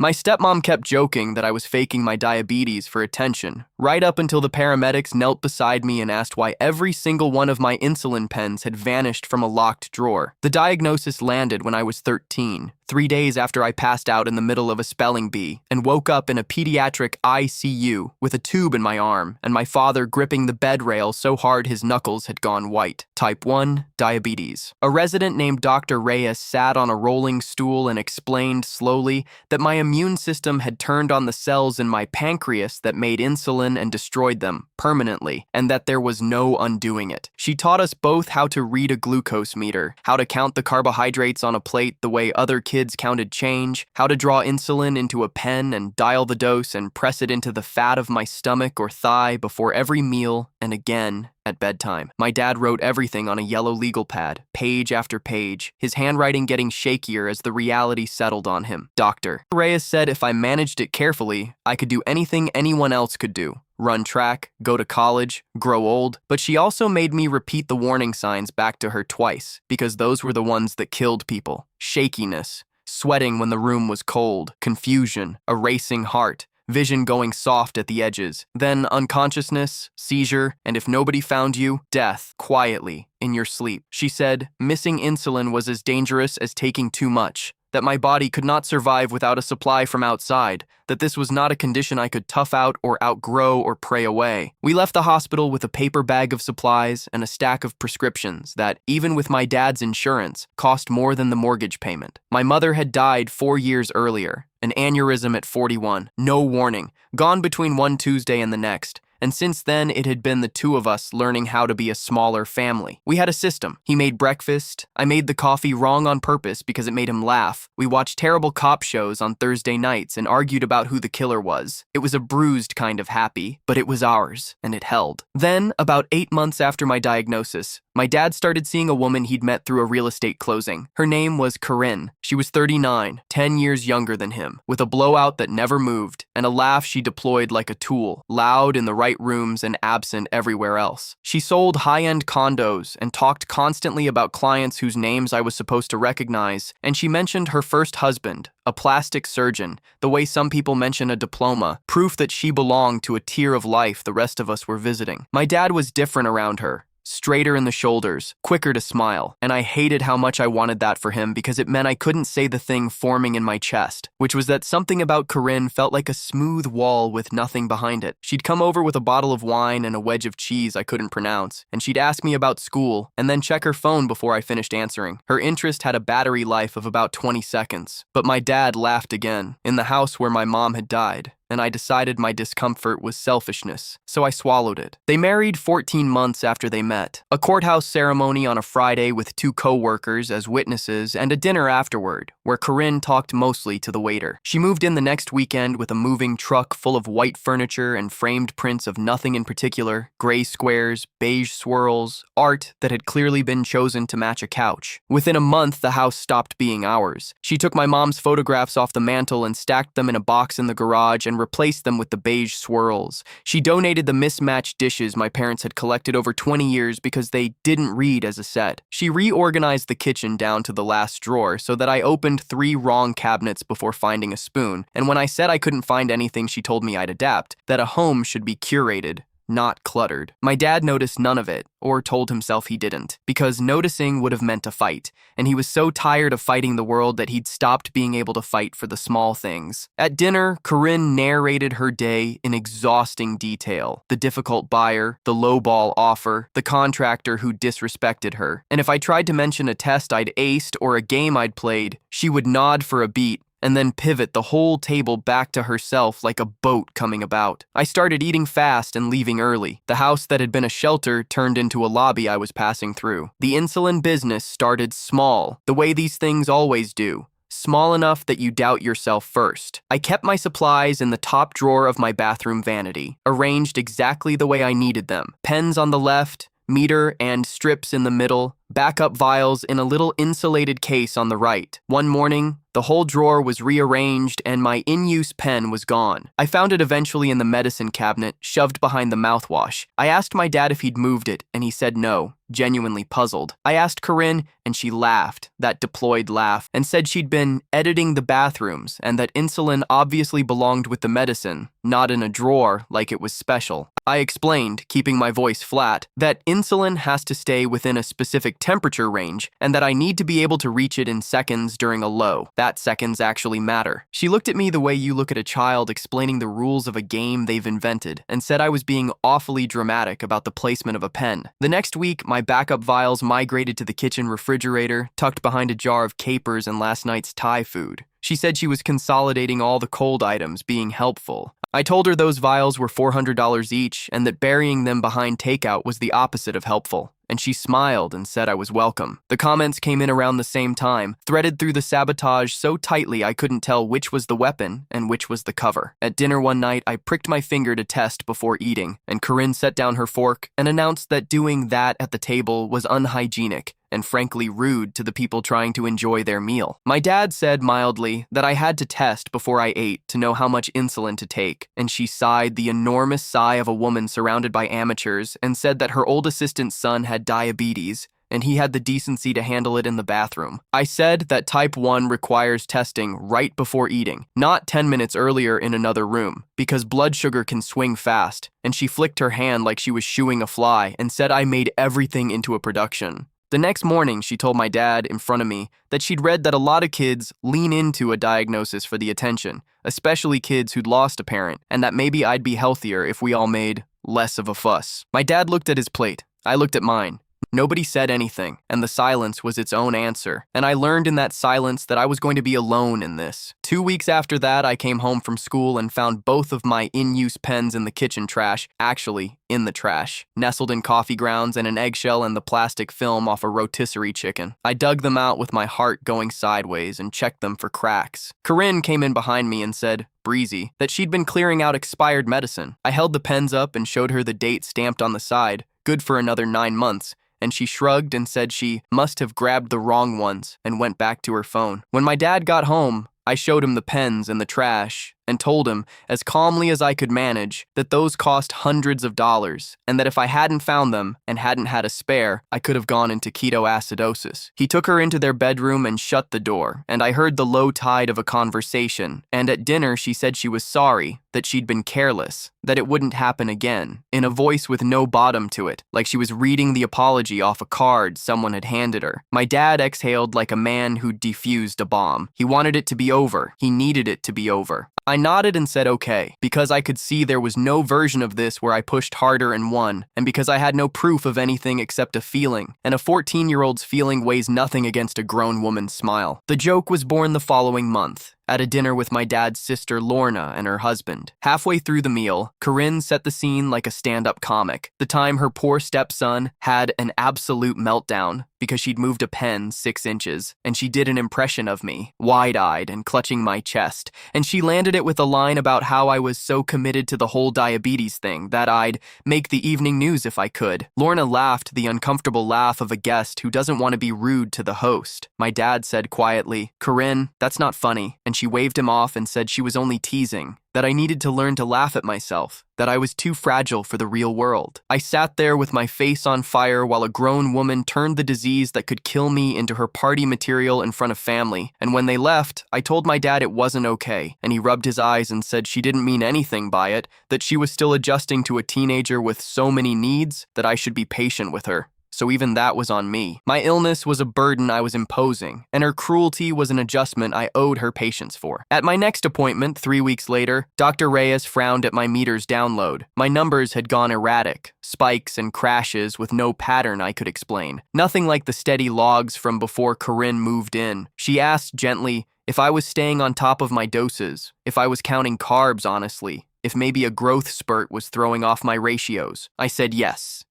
My stepmom kept joking that I was faking my diabetes for attention, right up until the paramedics knelt beside me and asked why every single one of my insulin pens had vanished from a locked drawer. The diagnosis landed when I was 13, 3 days after I passed out in the middle of a spelling bee and woke up in a pediatric ICU with a tube in my arm and my father gripping the bed rail so hard his knuckles had gone white. Type 1 diabetes. A resident named Dr. Reyes sat on a rolling stool and explained slowly that my immune system had turned on the cells in my pancreas that made insulin and destroyed them permanently, and that there was no undoing it. She taught us both how to read a glucose meter, how to count the carbohydrates on a plate the way other kids counted change, how to draw insulin into a pen and dial the dose and press it into the fat of my stomach or thigh before every meal and again at bedtime. My dad wrote everything on a yellow legal pad, page after page, his handwriting getting shakier as the reality settled on him. Dr. Reyes said if I managed it carefully, I could do anything anyone else could do. Run track, go to college, grow old, but she also made me repeat the warning signs back to her twice, because those were the ones that killed people. Shakiness, sweating when the room was cold, confusion, a racing heart, vision going soft at the edges, then unconsciousness, seizure, and if nobody found you, death, quietly, in your sleep. She said missing insulin was as dangerous as taking too much, that my body could not survive without a supply from outside, that this was not a condition I could tough out or outgrow or pray away. We left the hospital with a paper bag of supplies and a stack of prescriptions that, even with my dad's insurance, cost more than the mortgage payment. My mother had died 4 years earlier, an aneurysm at 41, no warning, gone between one Tuesday and the next. And since then, it had been the two of us learning how to be a smaller family. We had a system. He made breakfast. I made the coffee wrong on purpose because it made him laugh. We watched terrible cop shows on Thursday nights and argued about who the killer was. It was a bruised kind of happy, but it was ours, and it held. Then, about 8 months after my diagnosis, my dad started seeing a woman he'd met through a real estate closing. Her name was Corinne. She was 39, 10 years younger than him, with a blowout that never moved, and a laugh she deployed like a tool, loud in the right rooms and absent everywhere else. She sold high-end condos and talked constantly about clients whose names I was supposed to recognize, and she mentioned her first husband, a plastic surgeon, the way some people mention a diploma, proof that she belonged to a tier of life the rest of us were visiting. My dad was different around her. Straighter in the shoulders, quicker to smile, and I hated how much I wanted that for him because it meant I couldn't say the thing forming in my chest, which was that something about Corinne felt like a smooth wall with nothing behind it. She'd come over with a bottle of wine and a wedge of cheese I couldn't pronounce, and she'd ask me about school and then check her phone before I finished answering. Her interest had a battery life of about 20 seconds, but my dad laughed again, in the house where my mom had died. And I decided my discomfort was selfishness, so I swallowed it. They married 14 months after they met. A courthouse ceremony on a Friday with 2 co-workers as witnesses and a dinner afterward, where Corinne talked mostly to the waiter. She moved in the next weekend with a moving truck full of white furniture and framed prints of nothing in particular, gray squares, beige swirls, art that had clearly been chosen to match a couch. Within a month, the house stopped being ours. She took my mom's photographs off the mantle and stacked them in a box in the garage and replaced them with the beige swirls. She donated the mismatched dishes my parents had collected over 20 years because they didn't read as a set. She reorganized the kitchen down to the last drawer so that I opened 3 wrong cabinets before finding a spoon, and when I said I couldn't find anything, she told me I'd adapt, that a home should be curated, not cluttered. My dad noticed none of it, or told himself he didn't, because noticing would have meant a fight, and he was so tired of fighting the world that he'd stopped being able to fight for the small things. At dinner, Corinne narrated her day in exhausting detail. The difficult buyer, the lowball offer, the contractor who disrespected her. And if I tried to mention a test I'd aced or a game I'd played, she would nod for a beat, and then pivot the whole table back to herself like a boat coming about. I started eating fast and leaving early. The house that had been a shelter turned into a lobby I was passing through. The insulin business started small, the way these things always do. Small enough that you doubt yourself first. I kept my supplies in the top drawer of my bathroom vanity, arranged exactly the way I needed them. Pens on the left, meter and strips in the middle, backup vials in a little insulated case on the right. One morning, the The whole drawer was rearranged and my in-use pen was gone. I found it eventually in the medicine cabinet, shoved behind the mouthwash. I asked my dad if he'd moved it, and he said no, genuinely puzzled. I asked Corinne, and she laughed, that deployed laugh, and said she'd been editing the bathrooms and that insulin obviously belonged with the medicine, not in a drawer like it was special. I explained, keeping my voice flat, that insulin has to stay within a specific temperature range and that I need to be able to reach it in seconds during a low. That seconds actually matter. She looked at me the way you look at a child explaining the rules of a game they've invented and said I was being awfully dramatic about the placement of a pen. The next week, my backup vials migrated to the kitchen refrigerator, tucked behind a jar of capers and last night's Thai food. She said she was consolidating all the cold items, being helpful. I told her those vials were $400 each and that burying them behind takeout was the opposite of helpful, and she smiled and said I was welcome. The comments came in around the same time, threaded through the sabotage so tightly I couldn't tell which was the weapon and which was the cover. At dinner one night, I pricked my finger to test before eating, and Corinne set down her fork and announced that doing that at the table was unhygienic and frankly rude to the people trying to enjoy their meal. My dad said mildly that I had to test before I ate to know how much insulin to take, and she sighed the enormous sigh of a woman surrounded by amateurs and said that her old assistant's son had diabetes and he had the decency to handle it in the bathroom. I said that type 1 requires testing right before eating, not 10 minutes earlier in another room, because blood sugar can swing fast, and she flicked her hand like she was shooing a fly and said I made everything into a production. The next morning, she told my dad in front of me that she'd read that a lot of kids lean into a diagnosis for the attention, especially kids who'd lost a parent, and that maybe I'd be healthier if we all made less of a fuss. My dad looked at his plate. I looked at mine. Nobody said anything, and the silence was its own answer, and I learned in that silence that I was going to be alone in this. 2 weeks after that, I came home from school and found both of my in-use pens in the kitchen trash, actually in the trash, nestled in coffee grounds and an eggshell and the plastic film off a rotisserie chicken. I dug them out with my heart going sideways and checked them for cracks. Corinne came in behind me and said, breezy, that she'd been clearing out expired medicine. I held the pens up and showed her the date stamped on the side, good for another 9 months, and she shrugged and said she must have grabbed the wrong ones and went back to her phone. When my dad got home, I showed him the pens in the trash and told him, as calmly as I could manage, that those cost hundreds of dollars, and that if I hadn't found them and hadn't had a spare, I could have gone into ketoacidosis. He took her into their bedroom and shut the door, and I heard the low tide of a conversation, and at dinner she said she was sorry, that she'd been careless, that it wouldn't happen again, in a voice with no bottom to it, like she was reading the apology off a card someone had handed her. My dad exhaled like a man who'd defused a bomb. He wanted it to be over. He needed it to be over. I nodded and said okay, because I could see there was no version of this where I pushed harder and won, and because I had no proof of anything except a feeling, and a 14-year-old's feeling weighs nothing against a grown woman's smile. The joke was born the following month, at a dinner with my dad's sister Lorna and her husband. Halfway through the meal, Corinne set the scene like a stand-up comic. The time her poor stepson had an absolute meltdown because she'd moved a pen 6 inches, and she did an impression of me, wide-eyed and clutching my chest, and she landed it with a line about how I was so committed to the whole diabetes thing that I'd make the evening news if I could. Lorna laughed the uncomfortable laugh of a guest who doesn't want to be rude to the host. My dad said quietly, "Corinne, that's not funny," and she waved him off and said she was only teasing, that I needed to learn to laugh at myself, that I was too fragile for the real world. I sat there with my face on fire while a grown woman turned the disease that could kill me into her party material in front of family, and when they left, I told my dad it wasn't okay, and he rubbed his eyes and said she didn't mean anything by it, that she was still adjusting to a teenager with so many needs that I should be patient with her. So even that was on me. My illness was a burden I was imposing, and her cruelty was an adjustment I owed her patience for. At my next appointment, 3 weeks later, Dr. Reyes frowned at my meter's download. My numbers had gone erratic, spikes and crashes with no pattern I could explain. Nothing like the steady logs from before Corinne moved in. She asked gently if I was staying on top of my doses, if I was counting carbs honestly, if maybe a growth spurt was throwing off my ratios. I said yes,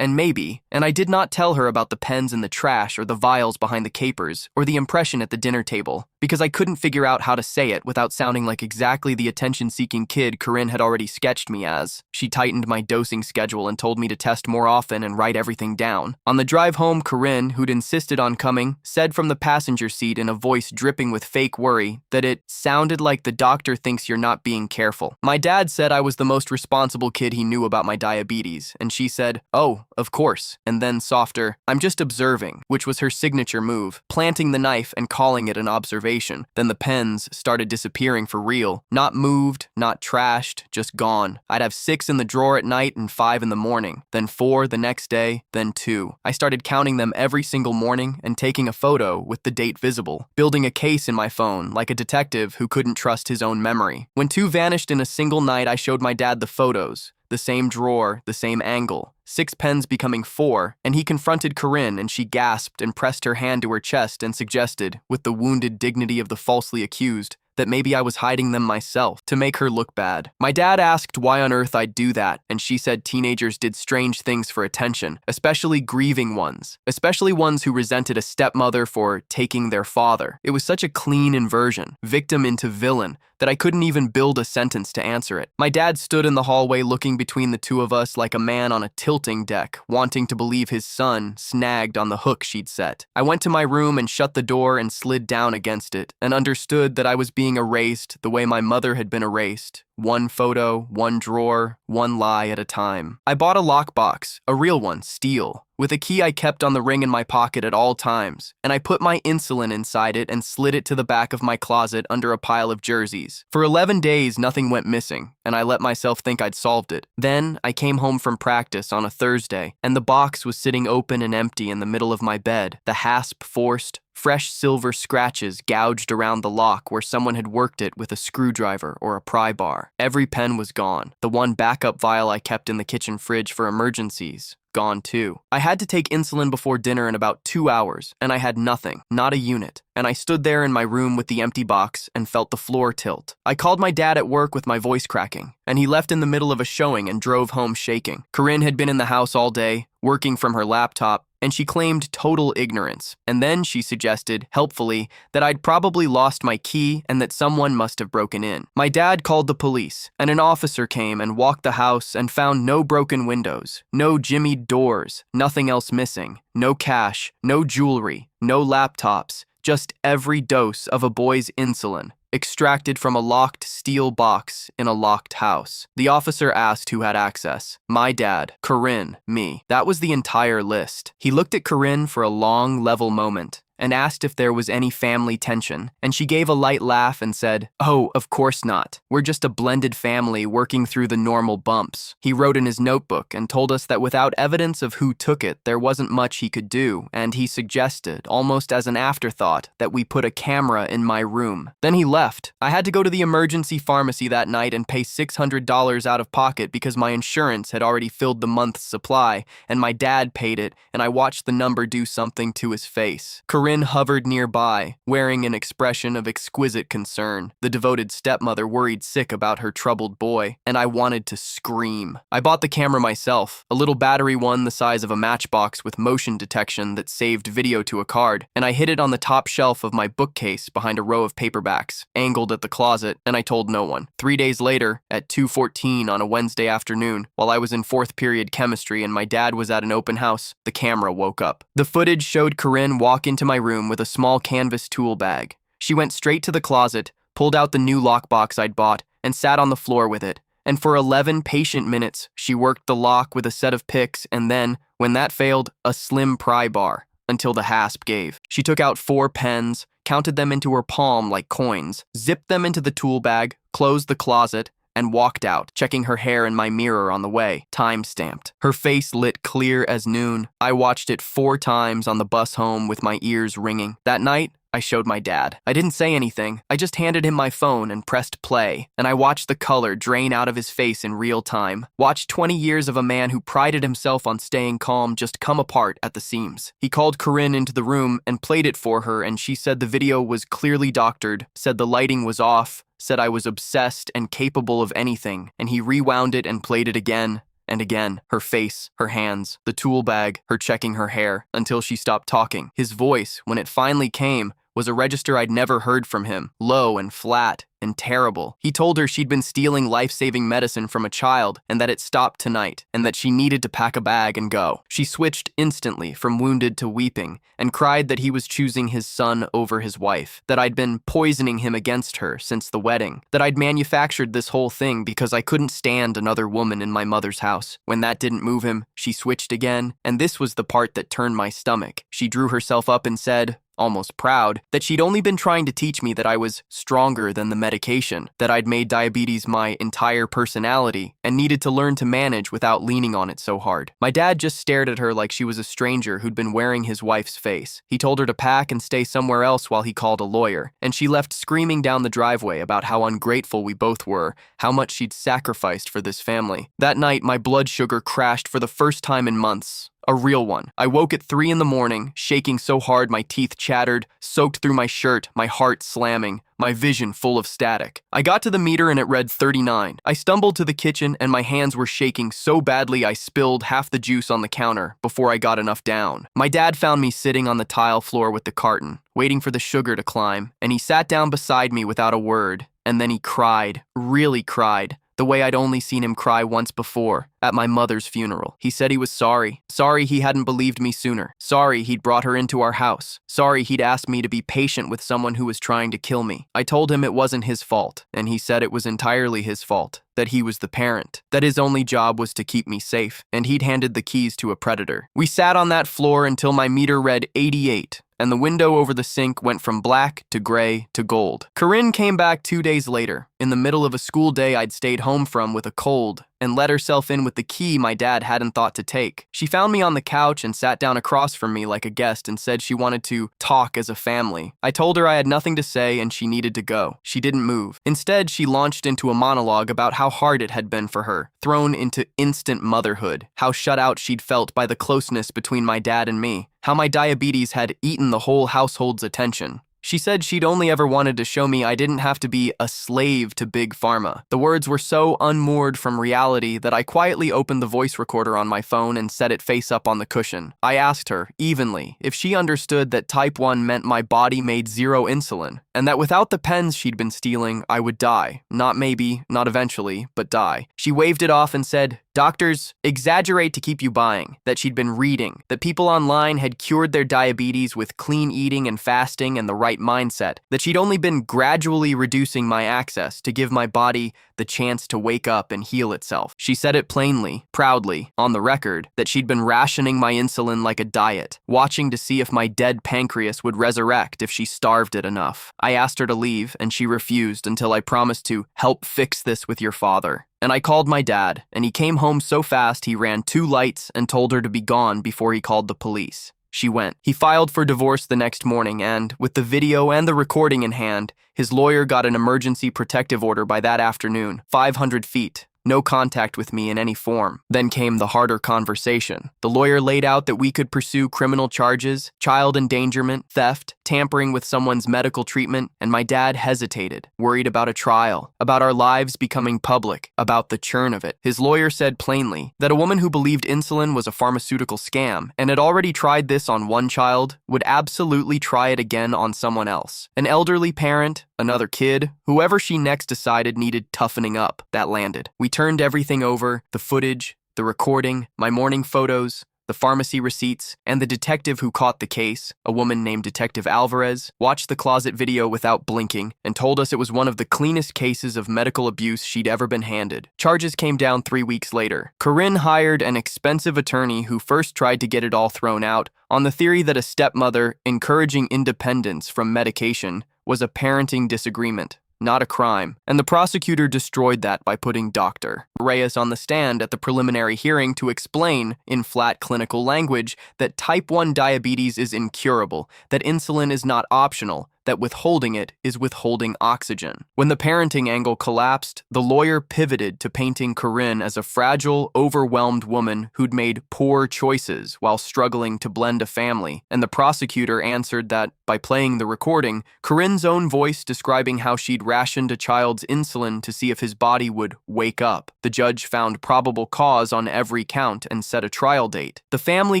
and maybe, and I did not tell her about the pens in the trash or the vials behind the capers or the impression at the dinner table, because I couldn't figure out how to say it without sounding like exactly the attention-seeking kid Corinne had already sketched me as. She tightened my dosing schedule and told me to test more often and write everything down. On the drive home, Corinne, who'd insisted on coming, said from the passenger seat in a voice dripping with fake worry that it sounded like the doctor thinks you're not being careful. My dad said I was the most responsible kid he knew about my diabetes, and she said, "Oh, of course," and then softer, "I'm just observing," which was her signature move, planting the knife and calling it an observation. Then the pens started disappearing for real. Not moved, not trashed, just gone. I'd have 6 in the drawer at night and 5 in the morning, then 4 the next day, then 2. I started counting them every single morning and taking a photo with the date visible, building a case in my phone like a detective who couldn't trust his own memory. When 2 vanished in a single night, I showed my dad the photos. The same drawer, the same angle, 6 pens becoming 4, and he confronted Corinne and she gasped and pressed her hand to her chest and suggested, with the wounded dignity of the falsely accused, that maybe I was hiding them myself to make her look bad. My dad asked why on earth I'd do that, and she said teenagers did strange things for attention, especially grieving ones, especially ones who resented a stepmother for taking their father. It was such a clean inversion, victim into villain, that I couldn't even build a sentence to answer it. My dad stood in the hallway looking between the two of us like a man on a tilting deck, wanting to believe his son snagged on the hook she'd set. I went to my room and shut the door and slid down against it, and understood that I was being erased the way my mother had been erased. One photo, one drawer, one lie at a time. I bought a lockbox, a real one, steel, with a key I kept on the ring in my pocket at all times, and I put my insulin inside it and slid it to the back of my closet under a pile of jerseys. For 11 days, nothing went missing, and I let myself think I'd solved it. Then, I came home from practice on a Thursday, and the box was sitting open and empty in the middle of my bed, the hasp forced, fresh silver scratches gouged around the lock where someone had worked it with a screwdriver or a pry bar. Every pen was gone. The one backup vial I kept in the kitchen fridge for emergencies, gone too. I had to take insulin before dinner in about 2 hours, and I had nothing, not a unit. And I stood there in my room with the empty box and felt the floor tilt. I called my dad at work with my voice cracking, and he left in the middle of a showing and drove home shaking. Corinne had been in the house all day, working from her laptop, and she claimed total ignorance. And then she suggested, helpfully, that I'd probably lost my key and that someone must have broken in. My dad called the police, and an officer came and walked the house and found no broken windows, no jimmied doors, nothing else missing, no cash, no jewelry, no laptops, just every dose of a boy's insulin, extracted from a locked steel box in a locked house. The officer asked who had access. My dad, Corinne, me. That was the entire list. He looked at Corinne for a long, level moment and asked if there was any family tension, and she gave a light laugh and said, "Oh, of course not. We're just a blended family working through the normal bumps." He wrote in his notebook and told us that without evidence of who took it, there wasn't much he could do, and he suggested, almost as an afterthought, that we put a camera in my room. Then he left. I had to go to the emergency pharmacy that night and pay $600 out of pocket because my insurance had already filled the month's supply, and my dad paid it, and I watched the number do something to his face. Corinne hovered nearby, wearing an expression of exquisite concern. The devoted stepmother worried sick about her troubled boy, and I wanted to scream. I bought the camera myself, a little battery one the size of a matchbox with motion detection that saved video to a card, and I hid it on the top shelf of my bookcase behind a row of paperbacks, angled at the closet, and I told no one. 3 days later, at 2:14 on a Wednesday afternoon, while I was in 4th period chemistry and my dad was at an open house, the camera woke up. The footage showed Corinne walk into my room with a small canvas tool bag. She went straight to the closet, pulled out the new lockbox I'd bought, and sat on the floor with it. And for 11 patient minutes, she worked the lock with a set of picks and then, when that failed, a slim pry bar, until the hasp gave. She took out 4 pens, counted them into her palm like coins, zipped them into the tool bag, closed the closet, and walked out, checking her hair in my mirror on the way, time-stamped. Her face lit clear as noon. I watched it 4 times on the bus home with my ears ringing. That night, I showed my dad. I didn't say anything. I just handed him my phone and pressed play, and I watched the color drain out of his face in real time. Watched 20 years of a man who prided himself on staying calm just come apart at the seams. He called Corinne into the room and played it for her, and she said the video was clearly doctored, said the lighting was off, said I was obsessed and capable of anything, and he rewound it and played it again and again. Her face, her hands, the tool bag, her checking her hair, until she stopped talking. His voice, when it finally came, was a register I'd never heard from him, low and flat and terrible. He told her she'd been stealing life-saving medicine from a child and that it stopped tonight and that she needed to pack a bag and go. She switched instantly from wounded to weeping and cried that he was choosing his son over his wife, that I'd been poisoning him against her since the wedding, that I'd manufactured this whole thing because I couldn't stand another woman in my mother's house. When that didn't move him, she switched again, and this was the part that turned my stomach. She drew herself up and said, almost proud, that she'd only been trying to teach me that I was stronger than the medication, that I'd made diabetes my entire personality and needed to learn to manage without leaning on it so hard. My dad just stared at her like she was a stranger who'd been wearing his wife's face. He told her to pack and stay somewhere else while he called a lawyer, and she left screaming down the driveway about how ungrateful we both were, how much she'd sacrificed for this family. That night, my blood sugar crashed for the first time in months. A real one. I woke at 3 in the morning, shaking so hard my teeth chattered, soaked through my shirt, my heart slamming, my vision full of static. I got to the meter and it read 39. I stumbled to the kitchen and my hands were shaking so badly I spilled half the juice on the counter before I got enough down. My dad found me sitting on the tile floor with the carton, waiting for the sugar to climb, and he sat down beside me without a word, and then he cried, really cried, the way I'd only seen him cry once before, at my mother's funeral. He said he was sorry. Sorry he hadn't believed me sooner. Sorry he'd brought her into our house. Sorry he'd asked me to be patient with someone who was trying to kill me. I told him it wasn't his fault, and he said it was entirely his fault, that he was the parent, that his only job was to keep me safe, and he'd handed the keys to a predator. We sat on that floor until my meter read 88, and the window over the sink went from black to gray to gold. Corinne came back 2 days later, in the middle of a school day I'd stayed home from with a cold, and let herself in with the key my dad hadn't thought to take. She found me on the couch and sat down across from me like a guest and said she wanted to talk as a family. I told her I had nothing to say and she needed to go. She didn't move. Instead, she launched into a monologue about how hard it had been for her, thrown into instant motherhood, how shut out she'd felt by the closeness between my dad and me, how my diabetes had eaten the whole household's attention. She said she'd only ever wanted to show me I didn't have to be a slave to Big Pharma. The words were so unmoored from reality that I quietly opened the voice recorder on my phone and set it face up on the cushion. I asked her, evenly, if she understood that type 1 meant my body made zero insulin, and that without the pens she'd been stealing, I would die. Not maybe, not eventually, but die. She waved it off and said, doctors exaggerate to keep you buying, that she'd been reading, that people online had cured their diabetes with clean eating and fasting and the right mindset, that she'd only been gradually reducing my access to give my body the chance to wake up and heal itself. She said it plainly, proudly, on the record, that she'd been rationing my insulin like a diet, watching to see if my dead pancreas would resurrect if she starved it enough. I asked her to leave, and she refused until I promised to help fix this with your father. And I called my dad, and he came home so fast he ran 2 lights and told her to be gone before he called the police. She went. He filed for divorce the next morning and, with the video and the recording in hand, his lawyer got an emergency protective order by that afternoon, 500 feet. No contact with me in any form. Then came the harder conversation. The lawyer laid out that we could pursue criminal charges, child endangerment, theft, tampering with someone's medical treatment, and my dad hesitated, worried about a trial, about our lives becoming public, about the churn of it. His lawyer said plainly that a woman who believed insulin was a pharmaceutical scam and had already tried this on one child would absolutely try it again on someone else. An elderly parent, another kid, whoever she next decided needed toughening up. That landed. We turned everything over, the footage, the recording, my morning photos, the pharmacy receipts, and the detective who caught the case, a woman named Detective Alvarez, watched the closet video without blinking and told us it was one of the cleanest cases of medical abuse she'd ever been handed. Charges came down 3 weeks later. Corinne hired an expensive attorney who first tried to get it all thrown out on the theory that a stepmother encouraging independence from medication was a parenting disagreement, not a crime, and the prosecutor destroyed that by putting Dr. Reyes on the stand at the preliminary hearing to explain, in flat clinical language, that type 1 diabetes is incurable, that insulin is not optional, that withholding it is withholding oxygen. When the parenting angle collapsed, the lawyer pivoted to painting Corinne as a fragile, overwhelmed woman who'd made poor choices while struggling to blend a family, and the prosecutor answered that, by playing the recording, Corinne's own voice describing how she'd rationed a child's insulin to see if his body would wake up. The judge found probable cause on every count and set a trial date. The family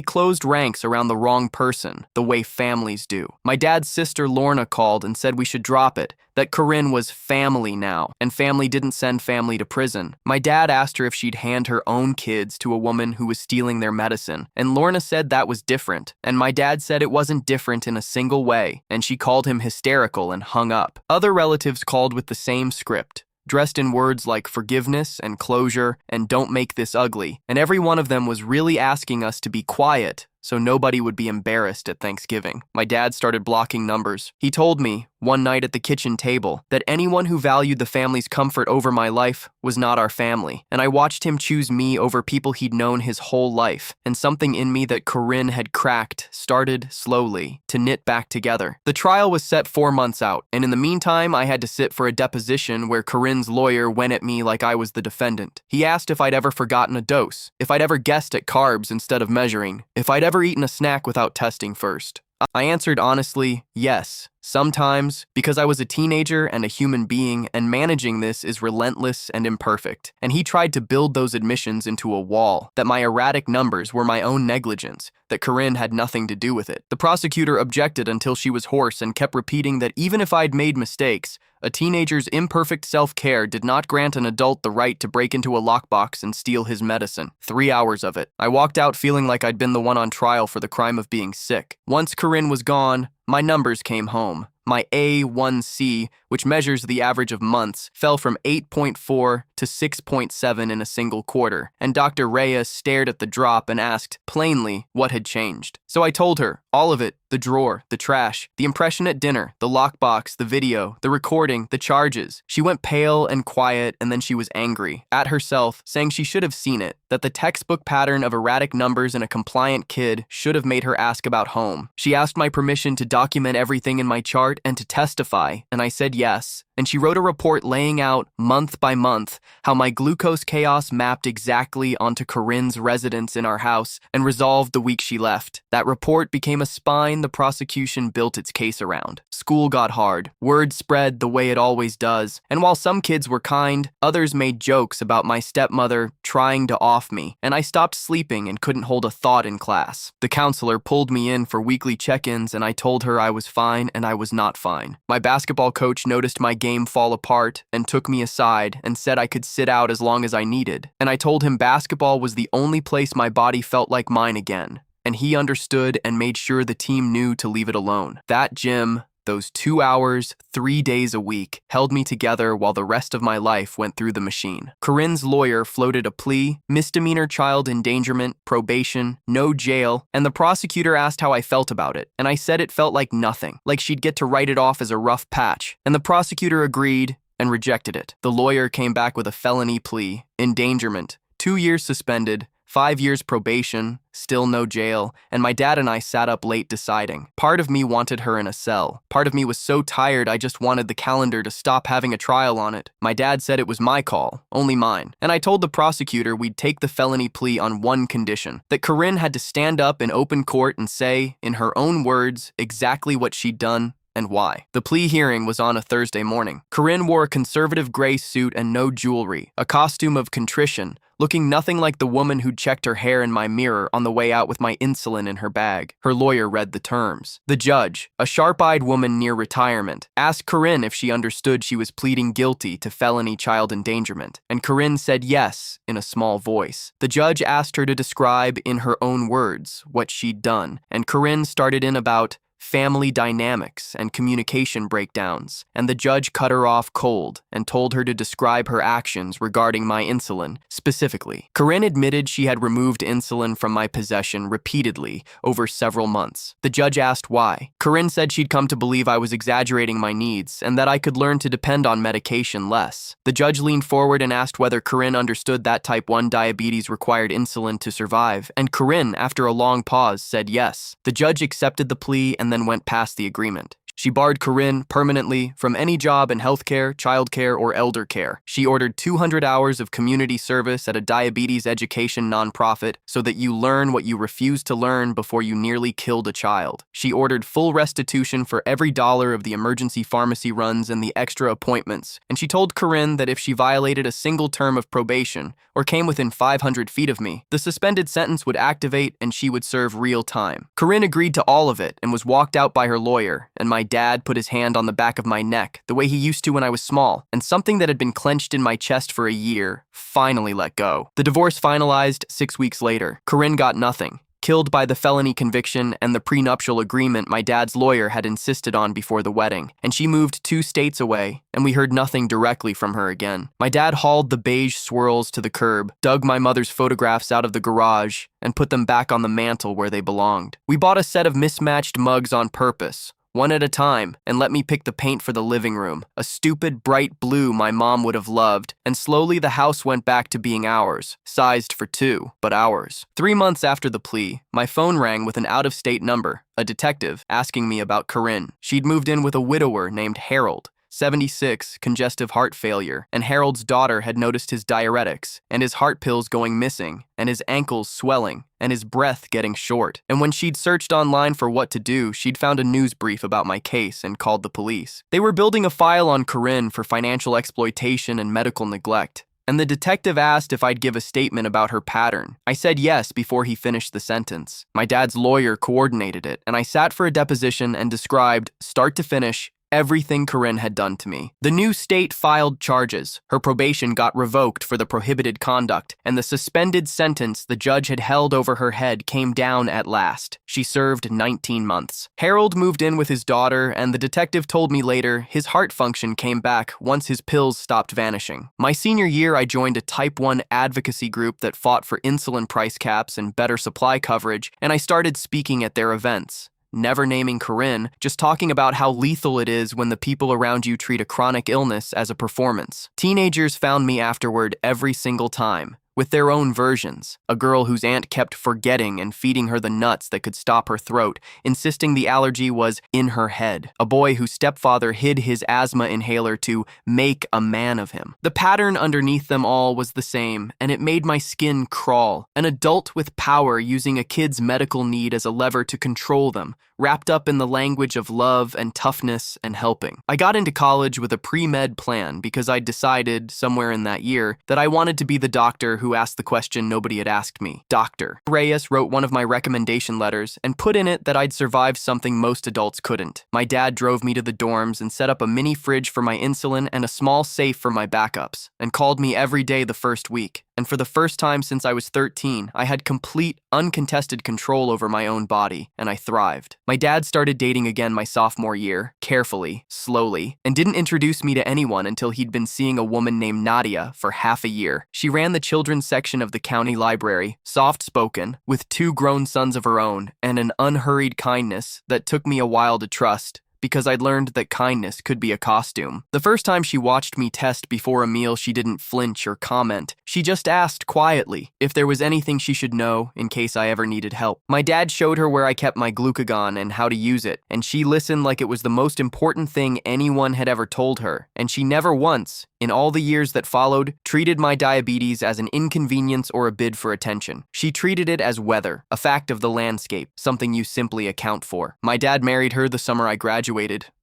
closed ranks around the wrong person, the way families do. My dad's sister Lorna called and said we should drop it, that Corinne was family now, and family didn't send family to prison. My dad asked her if she'd hand her own kids to a woman who was stealing their medicine, and Lorna said that was different, and my dad said it wasn't different in a single way, and she called him hysterical and hung up. Other relatives called with the same script, dressed in words like forgiveness and closure and don't make this ugly, and every one of them was really asking us to be quiet so nobody would be embarrassed at Thanksgiving. My dad started blocking numbers. He told me, one night at the kitchen table, that anyone who valued the family's comfort over my life was not our family, and I watched him choose me over people he'd known his whole life, and something in me that Corinne had cracked started, slowly, to knit back together. The trial was set 4 months out, and in the meantime, I had to sit for a deposition where Corinne's lawyer went at me like I was the defendant. He asked if I'd ever forgotten a dose, if I'd ever guessed at carbs instead of measuring, if I'd ever eaten a snack without testing first. I answered honestly, yes. Sometimes, because I was a teenager and a human being, and managing this is relentless and imperfect. And he tried to build those admissions into a wall, that my erratic numbers were my own negligence, that Corinne had nothing to do with it. The prosecutor objected until she was hoarse and kept repeating that even if I'd made mistakes, a teenager's imperfect self-care did not grant an adult the right to break into a lockbox and steal his medicine. 3 hours of it. I walked out feeling like I'd been the one on trial for the crime of being sick. Once Corinne was gone, my numbers came home. My A1C, which measures the average of months, fell from 8.4 to 6.7 in a single quarter, and Dr. Reyes stared at the drop and asked, plainly, what had changed. So I told her, all of it, the drawer, the trash, the impression at dinner, the lockbox, the video, the recording, the charges. She went pale and quiet, and then she was angry, at herself, saying she should have seen it, that the textbook pattern of erratic numbers in a compliant kid should have made her ask about home. She asked my permission to document everything in my chart and to testify, and I said yes. And she wrote a report laying out, month by month, how my glucose chaos mapped exactly onto Corinne's residence in our house and resolved the week she left. That report became a spine the prosecution built its case around. School got hard. Word spread the way it always does. And while some kids were kind, others made jokes about my stepmother trying to off me, and I stopped sleeping and couldn't hold a thought in class. The counselor pulled me in for weekly check-ins, and I told her I was fine and I was not fine. My basketball coach noticed my game fall apart and took me aside and said I could sit out as long as I needed, and I told him basketball was the only place my body felt like mine again, and he understood and made sure the team knew to leave it alone. That gym, those 2 hours, 3 days a week, held me together while the rest of my life went through the machine. Corinne's lawyer floated a plea, misdemeanor child endangerment, probation, no jail, and the prosecutor asked how I felt about it, and I said it felt like nothing, like she'd get to write it off as a rough patch, and the prosecutor agreed and rejected it. The lawyer came back with a felony plea, endangerment, 2 years suspended, 5 years probation, still no jail, and my dad and I sat up late deciding. Part of me wanted her in a cell. Part of me was so tired I just wanted the calendar to stop having a trial on it. My dad said it was my call, only mine, and I told the prosecutor we'd take the felony plea on one condition, that Corinne had to stand up in open court and say, in her own words, exactly what she'd done and why. The plea hearing was on a Thursday morning. Corinne wore a conservative gray suit and no jewelry, a costume of contrition, looking nothing like the woman who'd checked her hair in my mirror on the way out with my insulin in her bag. Her lawyer read the terms. The judge, a sharp-eyed woman near retirement, asked Corinne if she understood she was pleading guilty to felony child endangerment, and Corinne said yes in a small voice. The judge asked her to describe in her own words what she'd done, and Corinne started in about family dynamics and communication breakdowns, and the judge cut her off cold and told her to describe her actions regarding my insulin specifically. Corinne admitted she had removed insulin from my possession repeatedly over several months. The judge asked why. Corinne said she'd come to believe I was exaggerating my needs and that I could learn to depend on medication less. The judge leaned forward and asked whether Corinne understood that type 1 diabetes required insulin to survive, and Corinne, after a long pause, said yes. The judge accepted the plea and then went past the agreement. She barred Corinne permanently from any job in healthcare, childcare, or elder care. She ordered 200 hours of community service at a diabetes education nonprofit so that you learn what you refused to learn before you nearly killed a child. She ordered full restitution for every dollar of the emergency pharmacy runs and the extra appointments, and she told Corinne that if she violated a single term of probation or came within 500 feet of me, the suspended sentence would activate and she would serve real time. Corinne agreed to all of it and was walked out by her lawyer, and my dad put his hand on the back of my neck the way he used to when I was small, and something that had been clenched in my chest for a year finally let go. The divorce finalized 6 weeks later. Corinne got nothing. Killed by the felony conviction and the prenuptial agreement my dad's lawyer had insisted on before the wedding, and she moved 2 states away, and we heard nothing directly from her again. My dad hauled the beige swirls to the curb, dug my mother's photographs out of the garage, and put them back on the mantle where they belonged. We bought a set of mismatched mugs on purpose, one at a time, and let me pick the paint for the living room, a stupid bright blue my mom would have loved, and slowly the house went back to being ours, sized for 2, but ours. 3 months after the plea, my phone rang with an out-of-state number, a detective, asking me about Corinne. She'd moved in with a widower named Harold, 76, congestive heart failure, and Harold's daughter had noticed his diuretics, and his heart pills going missing, and his ankles swelling, and his breath getting short. And when she'd searched online for what to do, she'd found a news brief about my case and called the police. They were building a file on Corinne for financial exploitation and medical neglect, and the detective asked if I'd give a statement about her pattern. I said yes before he finished the sentence. My dad's lawyer coordinated it, and I sat for a deposition and described, start to finish, everything Corinne had done to me. The new state filed charges. Her probation got revoked for the prohibited conduct, and the suspended sentence the judge had held over her head came down at last. She served 19 months. Harold moved in with his daughter, and the detective told me later his heart function came back once his pills stopped vanishing. My senior year, I joined a type 1 advocacy group that fought for insulin price caps and better supply coverage, and I started speaking at their events. Never naming Corinne, just talking about how lethal it is when the people around you treat a chronic illness as a performance. Teenagers found me afterward every single time, with their own versions. A girl whose aunt kept forgetting and feeding her the nuts that could stop her throat, insisting the allergy was in her head. A boy whose stepfather hid his asthma inhaler to make a man of him. The pattern underneath them all was the same, and it made my skin crawl. An adult with power using a kid's medical need as a lever to control them, wrapped up in the language of love and toughness and helping. I got into college with a pre-med plan because I'd decided, somewhere in that year, that I wanted to be the doctor who asked the question nobody had asked me. Doctor. Reyes wrote one of my recommendation letters and put in it that I'd survived something most adults couldn't. My dad drove me to the dorms and set up a mini fridge for my insulin and a small safe for my backups, and called me every day the first week. And for the first time since I was 13, I had complete, uncontested control over my own body, and I thrived. My dad started dating again my sophomore year, carefully, slowly, and didn't introduce me to anyone until he'd been seeing a woman named Nadia for half a year. She ran the children's section of the county library, soft-spoken, with 2 grown sons of her own, and an unhurried kindness that took me a while to trust, because I'd learned that kindness could be a costume. The first time she watched me test before a meal, she didn't flinch or comment. She just asked quietly if there was anything she should know in case I ever needed help. My dad showed her where I kept my glucagon and how to use it, and she listened like it was the most important thing anyone had ever told her, and she never once, in all the years that followed, treated my diabetes as an inconvenience or a bid for attention. She treated it as weather, a fact of the landscape, something you simply account for. My dad married her the summer I graduated.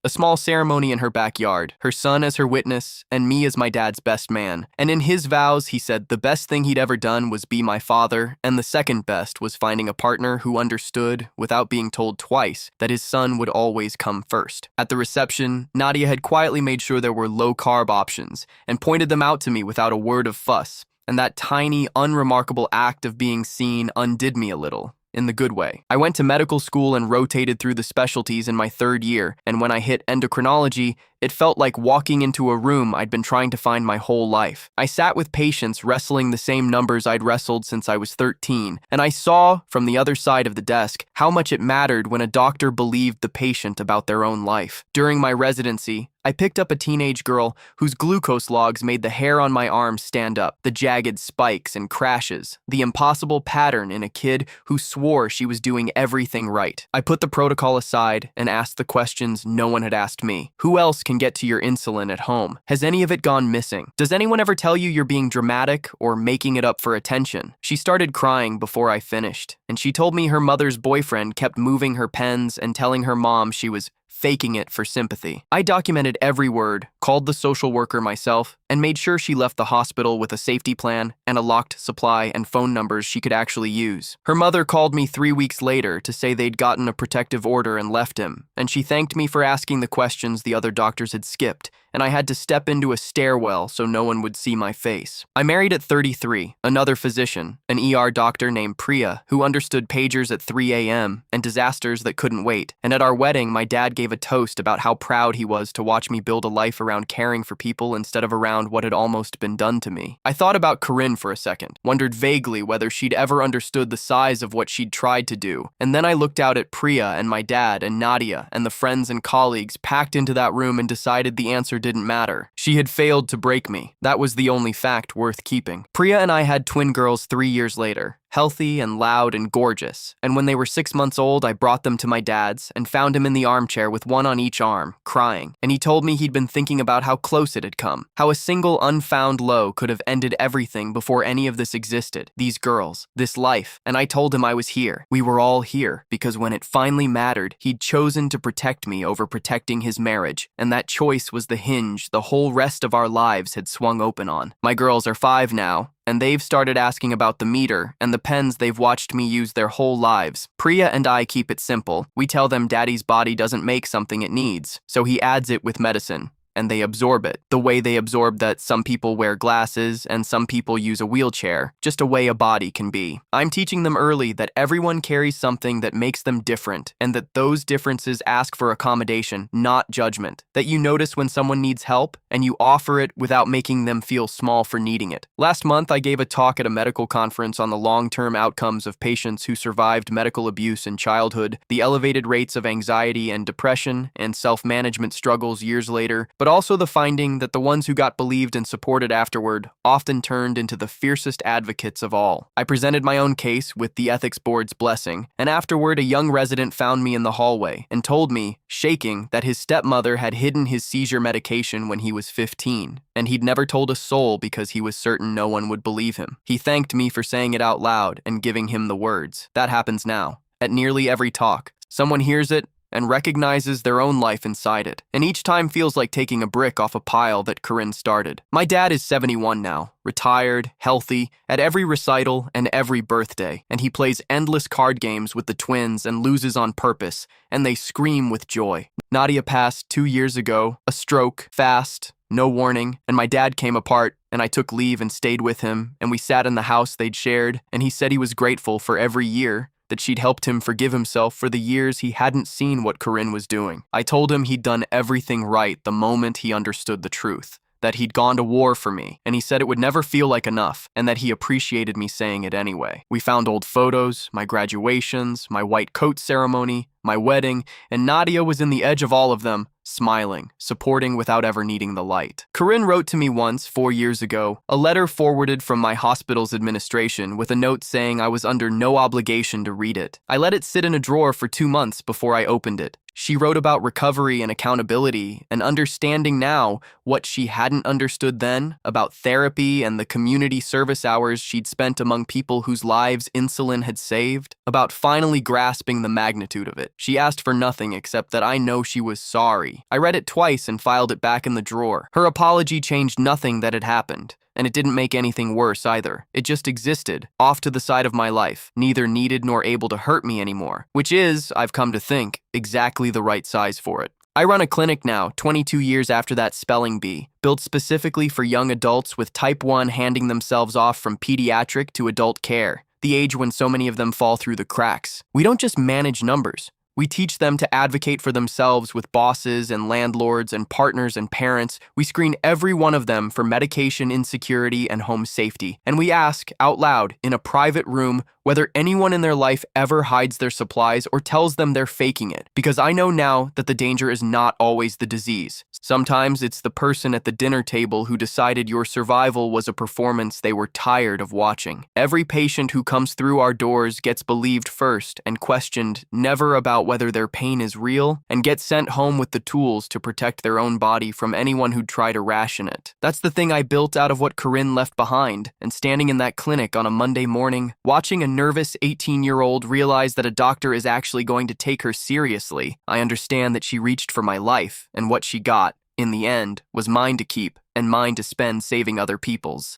A small ceremony in her backyard, her son as her witness, and me as my dad's best man. And in his vows, he said the best thing he'd ever done was be my father, and the second best was finding a partner who understood, without being told twice, that his son would always come first. At the reception, Nadia had quietly made sure there were low-carb options, and pointed them out to me without a word of fuss, and that tiny, unremarkable act of being seen undid me a little. In the good way. I went to medical school and rotated through the specialties in my 3rd year, and when I hit endocrinology, It felt like walking into a room I'd been trying to find my whole life. I sat with patients wrestling the same numbers I'd wrestled since I was 13, and I saw, from the other side of the desk, how much it mattered when a doctor believed the patient about their own life. During my residency, I picked up a teenage girl whose glucose logs made the hair on my arms stand up, the jagged spikes and crashes, the impossible pattern in a kid who swore she was doing everything right. I put the protocol aside and asked the questions no one had asked me. Who else can get to your insulin at home? Has any of it gone missing? Does anyone ever tell you you're being dramatic or making it up for attention? She started crying before I finished, and she told me her mother's boyfriend kept moving her pens and telling her mom she was faking it for sympathy. I documented every word, called the social worker myself, and made sure she left the hospital with a safety plan and a locked supply and phone numbers she could actually use. Her mother called me 3 weeks later to say they'd gotten a protective order and left him, and she thanked me for asking the questions the other doctors had skipped, and I had to step into a stairwell so no one would see my face. I married at 33, another physician, an ER doctor named Priya, who understood pagers at 3 a.m. and disasters that couldn't wait, and at our wedding, my dad gave a toast about how proud he was to watch me build a life around caring for people instead of around what had almost been done to me. I thought about Corinne for a second, wondered vaguely whether she'd ever understood the size of what she'd tried to do, and then I looked out at Priya and my dad and Nadia and the friends and colleagues packed into that room and decided the answer didn't matter. She had failed to break me. That was the only fact worth keeping. Priya and I had twin girls 3 years later. Healthy and loud and gorgeous, and when they were 6 months old, I brought them to my dad's and found him in the armchair with one on each arm, crying, and he told me he'd been thinking about how close it had come, how a single unfound low could have ended everything before any of this existed, these girls, this life, and I told him I was here. We were all here, because when it finally mattered, he'd chosen to protect me over protecting his marriage, and that choice was the hinge the whole rest of our lives had swung open on. My girls are 5 now, and they've started asking about the meter and the pens they've watched me use their whole lives. Priya and I keep it simple. We tell them daddy's body doesn't make something it needs, so he adds it with medicine, and they absorb it. The way they absorb that some people wear glasses and some people use a wheelchair, just a way a body can be. I'm teaching them early that everyone carries something that makes them different, and that those differences ask for accommodation, not judgment. That you notice when someone needs help, and you offer it without making them feel small for needing it. Last month, I gave a talk at a medical conference on the long-term outcomes of patients who survived medical abuse in childhood, the elevated rates of anxiety and depression, and self-management struggles years later, but also the finding that the ones who got believed and supported afterward often turned into the fiercest advocates of all. I presented my own case with the ethics board's blessing, and afterward a young resident found me in the hallway and told me, shaking, that his stepmother had hidden his seizure medication when he was 15, and he'd never told a soul because he was certain no one would believe him. He thanked me for saying it out loud and giving him the words. That happens now. At nearly every talk, someone hears it and recognizes their own life inside it, and each time feels like taking a brick off a pile that Corinne started. My dad is 71 now, retired, healthy, at every recital and every birthday, and he plays endless card games with the twins and loses on purpose, and they scream with joy. Nadia passed 2 years ago, a stroke, fast, no warning, and my dad came apart, and I took leave and stayed with him, and we sat in the house they'd shared, and he said he was grateful for every year that she'd helped him forgive himself for the years he hadn't seen what Corinne was doing. I told him he'd done everything right the moment he understood the truth, that he'd gone to war for me, and he said it would never feel like enough, and that he appreciated me saying it anyway. We found old photos, my graduations, my white coat ceremony, my wedding, and Nadia was in the edge of all of them, smiling, supporting without ever needing the light. Corinne wrote to me once, 4 years ago, a letter forwarded from my hospital's administration with a note saying I was under no obligation to read it. I let it sit in a drawer for 2 months before I opened it. She wrote about recovery and accountability and understanding now what she hadn't understood then about therapy and the community service hours she'd spent among people whose lives insulin had saved, about finally grasping the magnitude of it. She asked for nothing except that I know she was sorry. I read it twice and filed it back in the drawer. Her apology changed nothing that had happened. And it didn't make anything worse either. It just existed, off to the side of my life, neither needed nor able to hurt me anymore, which is, I've come to think, exactly the right size for it. I run a clinic now, 22 years after that spelling bee, built specifically for young adults with type 1 handing themselves off from pediatric to adult care, the age when so many of them fall through the cracks. We don't just manage numbers. We teach them to advocate for themselves with bosses and landlords and partners and parents. We screen every one of them for medication insecurity and home safety. And we ask, out loud, in a private room, whether anyone in their life ever hides their supplies or tells them they're faking it. Because I know now that the danger is not always the disease. Sometimes it's the person at the dinner table who decided your survival was a performance they were tired of watching. Every patient who comes through our doors gets believed first and questioned, never about whether their pain is real, and gets sent home with the tools to protect their own body from anyone who'd try to ration it. That's the thing I built out of what Corinne left behind, and standing in that clinic on a Monday morning, watching a nervous 18-year-old realize that a doctor is actually going to take her seriously, I understand that she reached for my life, and what she got, in the end, was mine to keep and mine to spend saving other people's.